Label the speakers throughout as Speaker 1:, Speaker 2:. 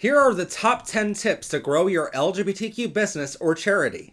Speaker 1: Here are the top 10 tips to grow your LGBTQ business or charity.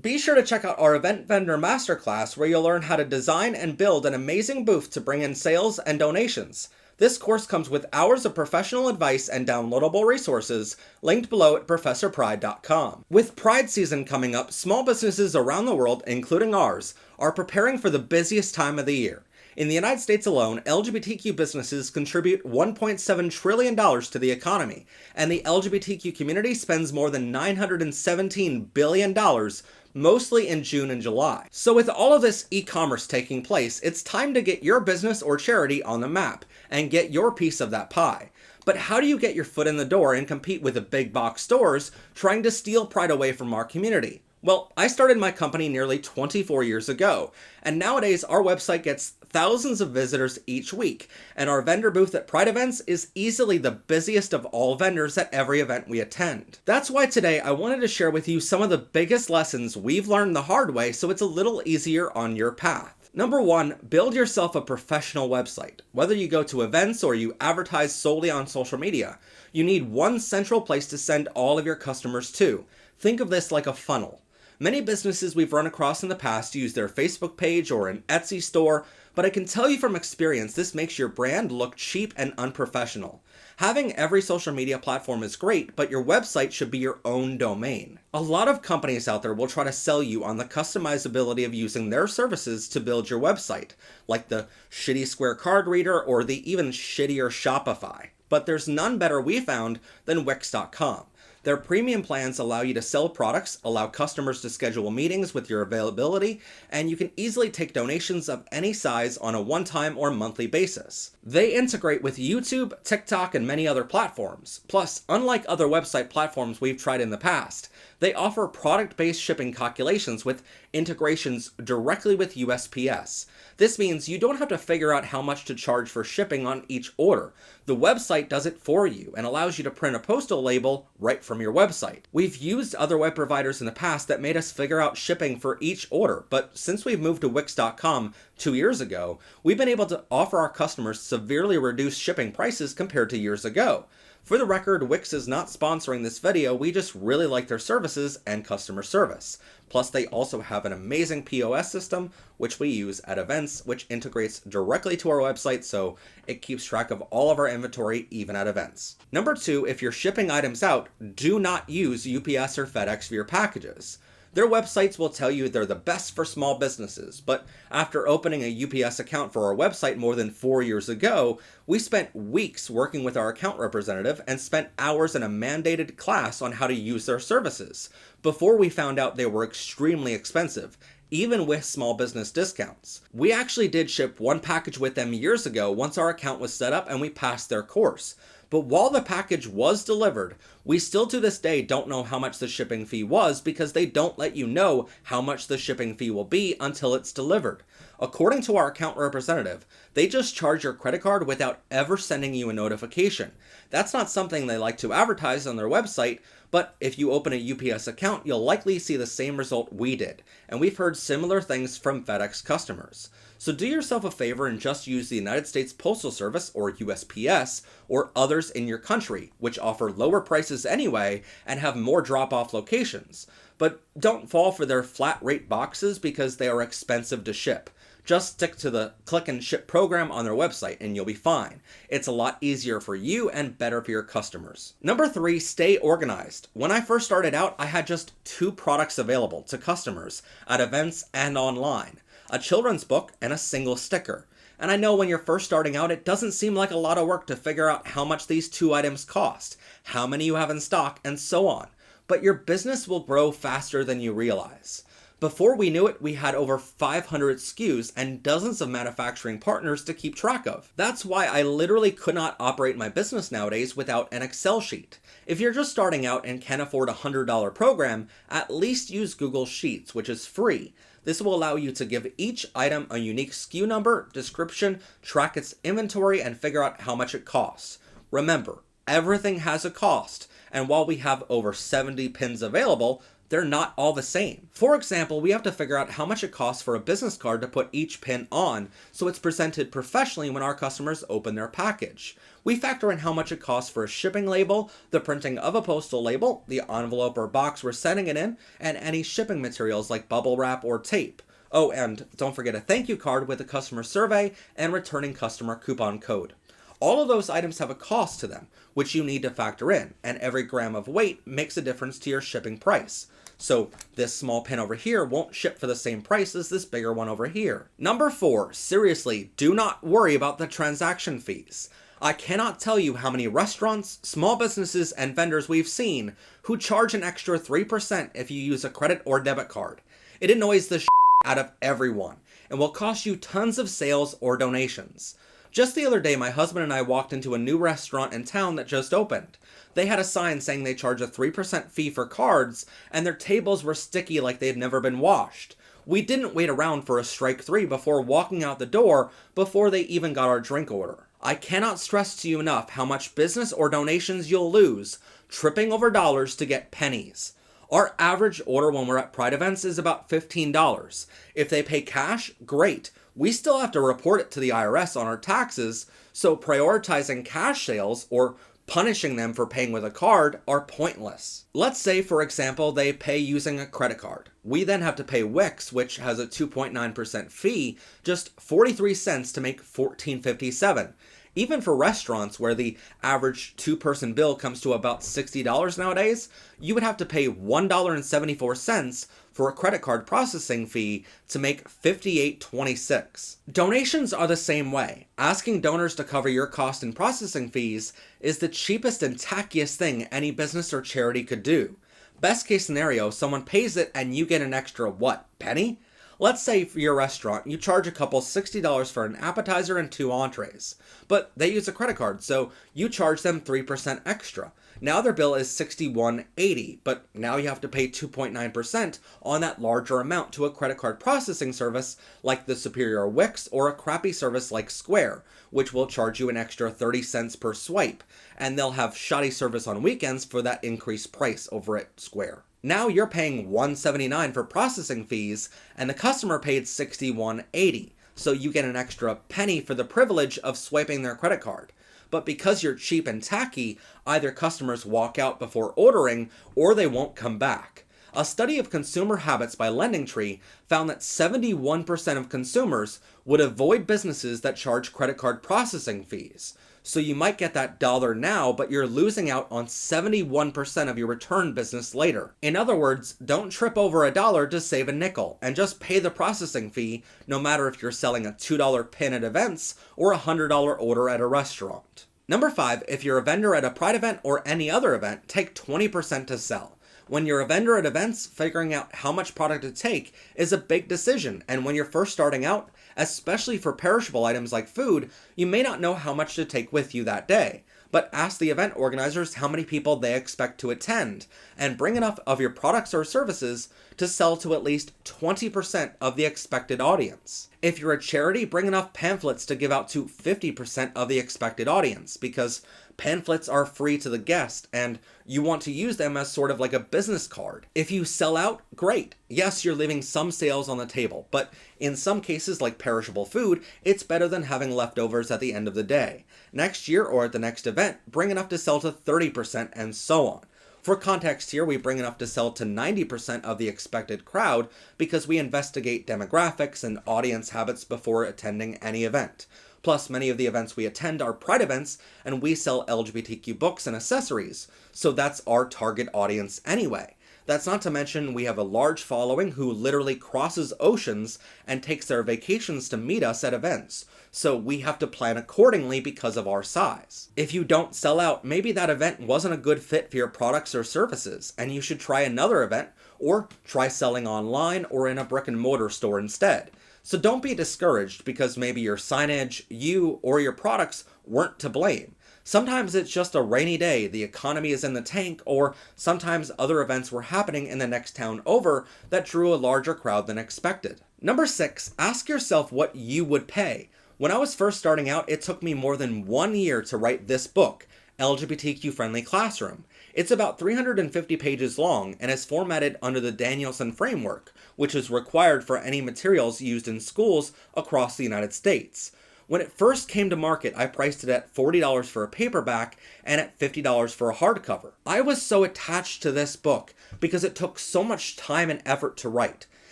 Speaker 1: Be sure to check out our Event Vendor Masterclass where you'll learn how to design and build an amazing booth to bring in sales and donations. This course comes with hours of professional advice and downloadable resources, linked below at ProfessorPride.com. With Pride season coming up, small businesses around the world, including ours, are preparing for the busiest time of the year. In the United States alone, LGBTQ businesses contribute $1.7 trillion to the economy, and the LGBTQ community spends more than $917 billion, mostly in June and July. So with all of this e-commerce taking place, it's time to get your business or charity on the map and get your piece of that pie. But how do you get your foot in the door and compete with the big box stores trying to steal pride away from our community? Well, I started my company nearly 24 years ago, and nowadays our website gets thousands of visitors each week, and our vendor booth at Pride events is easily the busiest of all vendors at every event we attend. That's why today I wanted to share with you some of the biggest lessons we've learned the hard way so it's a little easier on your path. Number 1, build yourself a professional website. Whether you go to events or you advertise solely on social media, you need one central place to send all of your customers to. Think of this like a funnel. Many businesses we've run across in the past use their Facebook page or an Etsy store, but I can tell you from experience this makes your brand look cheap and unprofessional. Having every social media platform is great, but your website should be your own domain. A lot of companies out there will try to sell you on the customizability of using their services to build your website, like the shitty Square card reader or the even shittier Shopify. But there's none better we found than Wix.com. Their premium plans allow you to sell products, allow customers to schedule meetings with your availability, and you can easily take donations of any size on a one-time or monthly basis. They integrate with YouTube, TikTok, and many other platforms. Plus, unlike other website platforms we've tried in the past, they offer product-based shipping calculations with integrations directly with USPS. This means you don't have to figure out how much to charge for shipping on each order. The website does it for you and allows you to print a postal label right from your website. We've used other web providers in the past that made us figure out shipping for each order, but since we've moved to Wix.com 2 years ago, we've been able to offer our customers severely reduced shipping prices compared to years ago. For the record, Wix is not sponsoring this video, we just really like their services and customer service. Plus, they also have an amazing POS system, which we use at events, which integrates directly to our website, so it keeps track of all of our inventory, even at events. Number 2, if you're shipping items out, do not use UPS or FedEx for your packages. Their websites will tell you they're the best for small businesses, but after opening a UPS account for our website more than 4 years ago, we spent weeks working with our account representative and spent hours in a mandated class on how to use their services, before we found out they were extremely expensive, even with small business discounts. We actually did ship one package with them years ago once our account was set up and we passed their course. But while the package was delivered, we still to this day don't know how much the shipping fee was because they don't let you know how much the shipping fee will be until it's delivered. According to our account representative, they just charge your credit card without ever sending you a notification. That's not something they like to advertise on their website, but if you open a UPS account, you'll likely see the same result we did, and we've heard similar things from FedEx customers. So do yourself a favor and just use the United States Postal Service, or USPS, or others in your country, which offer lower prices anyway and have more drop-off locations. But don't fall for their flat rate boxes because they are expensive to ship. Just stick to the click and ship program on their website and you'll be fine. It's a lot easier for you and better for your customers. Number 3, stay organized. When I first started out, I had just 2 products available to customers at events and online: a children's book and a single sticker. And I know when you're first starting out, it doesn't seem like a lot of work to figure out how much these 2 items cost, how many you have in stock, and so on. But your business will grow faster than you realize. Before we knew it, we had over 500 SKUs and dozens of manufacturing partners to keep track of. That's why I literally could not operate my business nowadays without an Excel sheet. If you're just starting out and can't afford a $100 program, at least use Google Sheets, which is free. This will allow you to give each item a unique SKU number, description, track its inventory, and figure out how much it costs. Remember, everything has a cost, and while we have over 70 pins available, they're not all the same. For example, we have to figure out how much it costs for a business card to put each pin on so it's presented professionally when our customers open their package. We factor in how much it costs for a shipping label, the printing of a postal label, the envelope or box we're sending it in, and any shipping materials like bubble wrap or tape. Oh, and don't forget a thank you card with a customer survey and returning customer coupon code. All of those items have a cost to them, which you need to factor in, and every gram of weight makes a difference to your shipping price. So this small pin over here won't ship for the same price as this bigger one over here. Number 4, seriously, do not worry about the transaction fees. I cannot tell you how many restaurants, small businesses, and vendors we've seen who charge an extra 3% if you use a credit or debit card. It annoys the out of everyone and will cost you tons of sales or donations. Just the other day, my husband and I walked into a new restaurant in town that just opened. They had a sign saying they charge a 3% fee for cards, and their tables were sticky like they had never been washed. We didn't wait around for a strike 3 before walking out the door before they even got our drink order. I cannot stress to you enough how much business or donations you'll lose tripping over dollars to get pennies. Our average order when we're at Pride events is about $15. If they pay cash, great. We still have to report it to the IRS on our taxes, so prioritizing cash sales or punishing them for paying with a card are pointless. Let's say, for example, they pay using a credit card. We then have to pay Wix, which has a 2.9% fee, just 43 cents to make $14.57. Even for restaurants where the average two-person bill comes to about $60 nowadays, you would have to pay $1.74 for a credit card processing fee to make $58.26. Donations are the same way. Asking donors to cover your cost in processing fees is the cheapest and tackiest thing any business or charity could do. Best case scenario, someone pays it and you get an extra, penny? Let's say for your restaurant, you charge a couple $60 for an appetizer and 2 entrees, but they use a credit card, so you charge them 3% extra. Now their bill is $61.80, but now you have to pay 2.9% on that larger amount to a credit card processing service like the superior Wix or a crappy service like Square, which will charge you an extra 30 cents per swipe, and they'll have shoddy service on weekends for that increased price over at Square. Now you're paying $179 for processing fees, and the customer paid $61.80, so you get an extra penny for the privilege of swiping their credit card. But because you're cheap and tacky, either customers walk out before ordering, or they won't come back. A study of consumer habits by LendingTree found that 71% of consumers would avoid businesses that charge credit card processing fees. So you might get that dollar now, but you're losing out on 71% of your return business later. In other words, don't trip over a dollar to save a nickel, and just pay the processing fee, no matter if you're selling a $2 pin at events or a $100 order at a restaurant. Number 5, if you're a vendor at a Pride event or any other event, take 20% to sell. When you're a vendor at events, figuring out how much product to take is a big decision, and when you're first starting out, especially for perishable items like food, you may not know how much to take with you that day. But ask the event organizers how many people they expect to attend, and bring enough of your products or services to sell to at least 20% of the expected audience. If you're a charity, bring enough pamphlets to give out to 50% of the expected audience, because pamphlets are free to the guest, and you want to use them as sort of like a business card. If you sell out, great. Yes, you're leaving some sales on the table, but in some cases, like perishable food, it's better than having leftovers at the end of the day. Next year or at the next event, bring enough to sell to 30% and so on. For context here, we bring enough to sell to 90% of the expected crowd because we investigate demographics and audience habits before attending any event. Plus, many of the events we attend are Pride events, and we sell LGBTQ books and accessories, so that's our target audience anyway. That's not to mention we have a large following who literally crosses oceans and takes their vacations to meet us at events, so we have to plan accordingly because of our size. If you don't sell out, maybe that event wasn't a good fit for your products or services, and you should try another event, or try selling online or in a brick and mortar store instead. So don't be discouraged because maybe your signage, you, or your products weren't to blame. Sometimes it's just a rainy day, the economy is in the tank, or sometimes other events were happening in the next town over that drew a larger crowd than expected. Number 6, ask yourself what you would pay. When I was first starting out, it took me more than 1 year to write this book, LGBTQ Friendly Classroom. It's about 350 pages long and is formatted under the Danielson framework, which is required for any materials used in schools across the United States. When it first came to market, I priced it at $40 for a paperback and at $50 for a hardcover. I was so attached to this book because it took so much time and effort to write.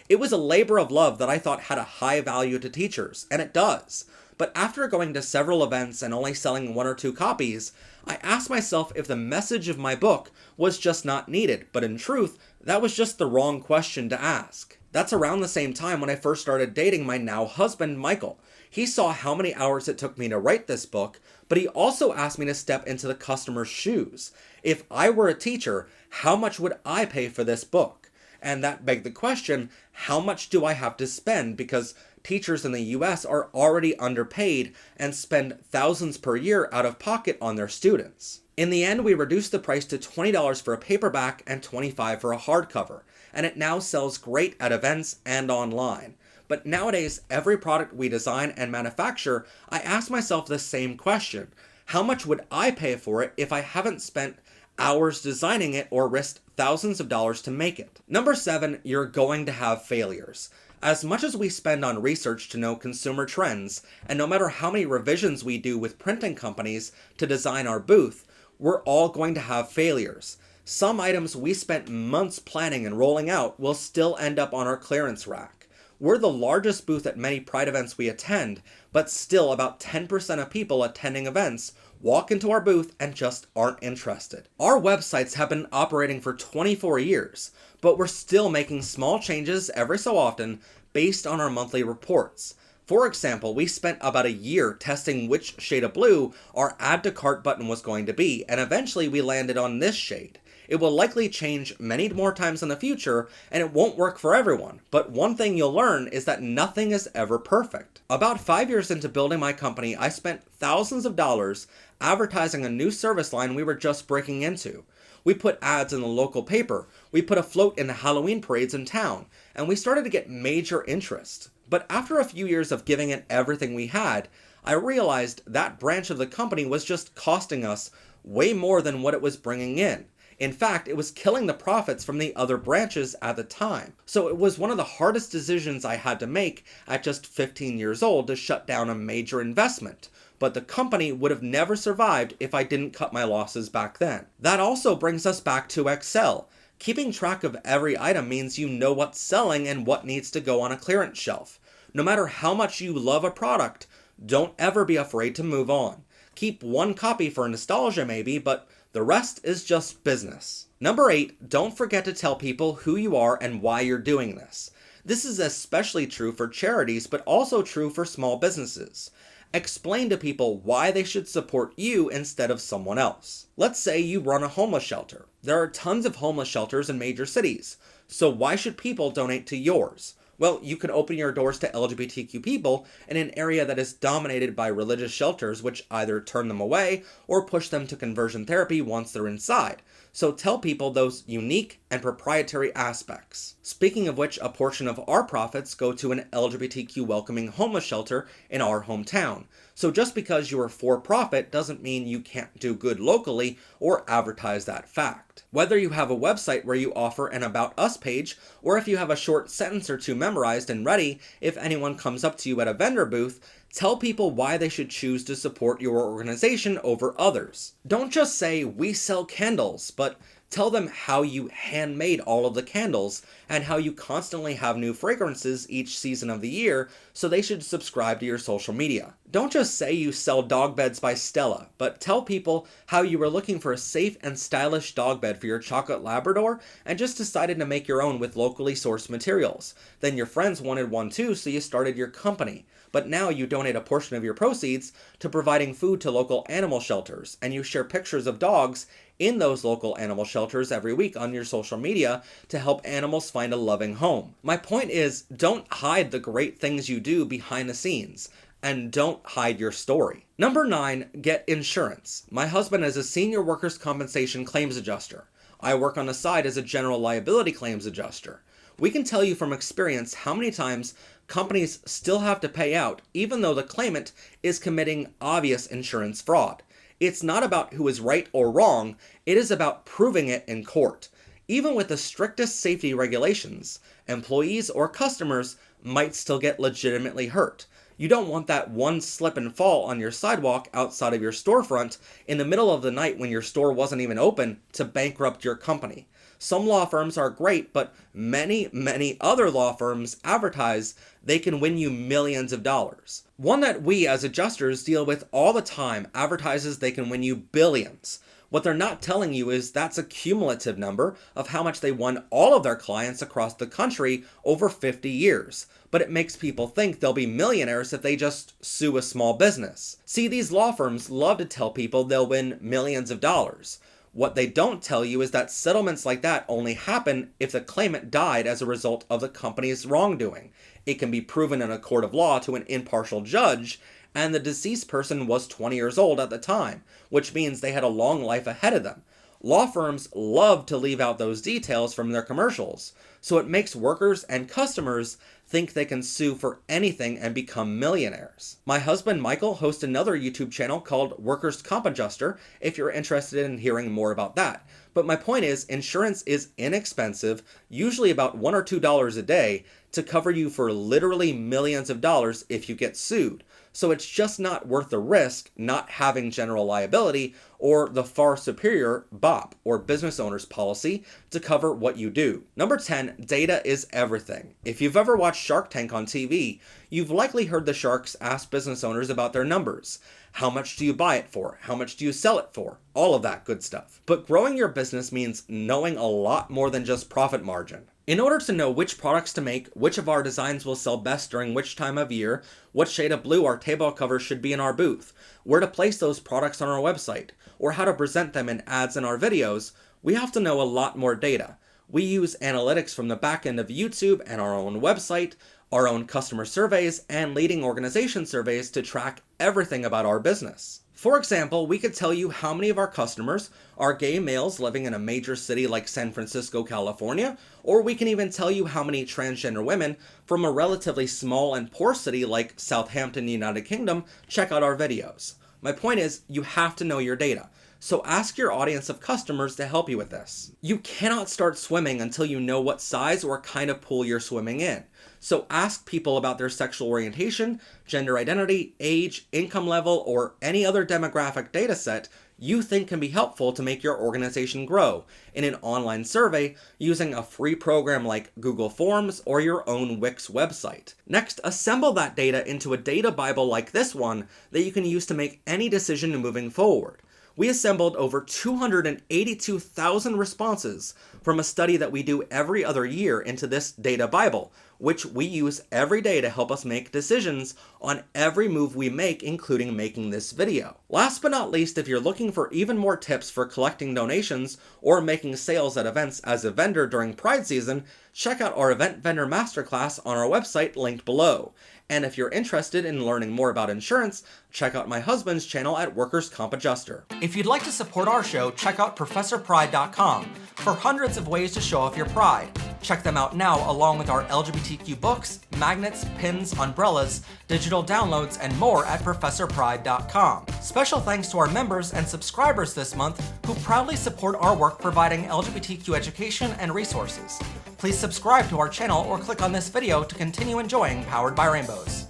Speaker 1: It was a labor of love that I thought had a high value to teachers, and it does. But after going to several events and only selling 1 or 2 copies, I asked myself if the message of my book was just not needed, but in truth, that was just the wrong question to ask. That's around the same time when I first started dating my now husband, Michael. He saw how many hours it took me to write this book, but he also asked me to step into the customer's shoes. If I were a teacher, how much would I pay for this book? And that begged the question, how much do I have to spend? Because teachers in the US are already underpaid and spend thousands per year out of pocket on their students. In the end, we reduced the price to $20 for a paperback and $25 for a hardcover, and it now sells great at events and online. But nowadays, every product we design and manufacture, I ask myself the same question. How much would I pay for it if I haven't spent hours designing it or risked thousands of dollars to make it? Number 7, you're going to have failures. As much as we spend on research to know consumer trends, and no matter how many revisions we do with printing companies to design our booth, we're all going to have failures. Some items we spent months planning and rolling out will still end up on our clearance rack. We're the largest booth at many Pride events we attend, but still about 10% of people attending events walk into our booth and just aren't interested. Our websites have been operating for 24 years, but we're still making small changes every so often based on our monthly reports. For example, we spent about a year testing which shade of blue our add to cart button was going to be, and eventually we landed on this shade. It will likely change many more times in the future, and it won't work for everyone. But one thing you'll learn is that nothing is ever perfect. About 5 years into building my company, I spent thousands of dollars advertising a new service line we were just breaking into. We put ads in the local paper, we put a float in the Halloween parades in town, and we started to get major interest. But after a few years of giving it everything we had, I realized that branch of the company was just costing us way more than what it was bringing in. In fact, it was killing the profits from the other branches at the time. So it was one of the hardest decisions I had to make at just 15 years old to shut down a major investment. But the company would have never survived if I didn't cut my losses back then. That also brings us back to Excel. Keeping track of every item means you know what's selling and what needs to go on a clearance shelf. No matter how much you love a product, don't ever be afraid to move on. Keep one copy for nostalgia maybe, but the rest is just business. Number 8, don't forget to tell people who you are and why you're doing this. This is especially true for charities, but also true for small businesses. Explain to people why they should support you instead of someone else. Let's say you run a homeless shelter. There are tons of homeless shelters in major cities, so why should people donate to yours? Well, you can open your doors to LGBTQ people in an area that is dominated by religious shelters which either turn them away or push them to conversion therapy once they're inside. So tell people those unique and proprietary aspects. Speaking of which, a portion of our profits go to an LGBTQ welcoming homeless shelter in our hometown. So just because you are for profit doesn't mean you can't do good locally or advertise that fact. Whether you have a website where you offer an About Us page, or if you have a short sentence or two memorized and ready, if anyone comes up to you at a vendor booth, tell people why they should choose to support your organization over others. Don't just say, "We sell candles," but tell them how you handmade all of the candles and how you constantly have new fragrances each season of the year, so they should subscribe to your social media. Don't just say you sell dog beds by Stella, but tell people how you were looking for a safe and stylish dog bed for your chocolate Labrador and just decided to make your own with locally sourced materials. Then your friends wanted one too, so you started your company. But now you donate a portion of your proceeds to providing food to local animal shelters, and you share pictures of dogs in those local animal shelters every week on your social media to help animals find a loving home. My point is, don't hide the great things you do behind the scenes, and don't hide your story. Number 9, get insurance. My husband is a senior workers' compensation claims adjuster. I work on the side as a general liability claims adjuster. We can tell you from experience how many times companies still have to pay out even though the claimant is committing obvious insurance fraud. It's not about who is right or wrong, it is about proving it in court. Even with the strictest safety regulations, employees or customers might still get legitimately hurt. You don't want that one slip and fall on your sidewalk outside of your storefront in the middle of the night when your store wasn't even open to bankrupt your company. Some law firms are great, but many other law firms advertise they can win you millions of dollars. One that we as adjusters deal with all the time advertises they can win you billions. What they're not telling you is that's a cumulative number of how much they won all of their clients across the country over 50 years. But it makes people think they'll be millionaires if they just sue a small business. See, these law firms love to tell people they'll win millions of dollars. What they don't tell you is that settlements like that only happen if the claimant died as a result of the company's wrongdoing. It can be proven in a court of law to an impartial judge, and the deceased person was 20 years old at the time, which means they had a long life ahead of them. Law firms love to leave out those details from their commercials, so it makes workers and customers think they can sue for anything and become millionaires. My husband Michael hosts another YouTube channel called Workers' Comp Adjuster if you're interested in hearing more about that. But my point is, insurance is inexpensive, usually about $1 or $2 a day, to cover you for literally millions of dollars if you get sued. So it's just not worth the risk not having general liability or the far superior BOP or business owner's policy to cover what you do. Number 10, data is everything. If you've ever watched Shark Tank on TV, you've likely heard the sharks ask business owners about their numbers. How much do you buy it for? How much do you sell it for? All of that good stuff. But growing your business means knowing a lot more than just profit margin. In order to know which products to make, which of our designs will sell best during which time of year, what shade of blue our table cover should be in our booth, where to place those products on our website, or how to present them in ads in our videos, we have to know a lot more data. We use analytics from the back end of YouTube and our own website, our own customer surveys, and leading organization surveys to track everything about our business. For example, we could tell you how many of our customers are gay males living in a major city like San Francisco, California, or we can even tell you how many transgender women from a relatively small and poor city like Southampton, United Kingdom, check out our videos. My point is, you have to know your data. So ask your audience of customers to help you with this. You cannot start swimming until you know what size or kind of pool you're swimming in. So ask people about their sexual orientation, gender identity, age, income level, or any other demographic data set you think can be helpful to make your organization grow in an online survey using a free program like Google Forms or your own Wix website. Next, assemble that data into a data Bible like this one that you can use to make any decision moving forward. We assembled over 282,000 responses from a study that we do every other year into this data Bible, which we use every day to help us make decisions on every move we make, including making this video. Last but not least, if you're looking for even more tips for collecting donations or making sales at events as a vendor during Pride season, check out our Event Vendor Masterclass on our website linked below. And if you're interested in learning more about insurance, check out my husband's channel at Workers' Comp Adjuster. If you'd like to support our show, check out ProfessorPride.com for hundreds of ways to show off your pride. Check them out now along with our LGBTQ books, magnets, pins, umbrellas, digital downloads, and more at ProfessorPride.com. Special thanks to our members and subscribers this month who proudly support our work providing LGBTQ education and resources. Please subscribe to our channel or click on this video to continue enjoying Powered by Rainbows.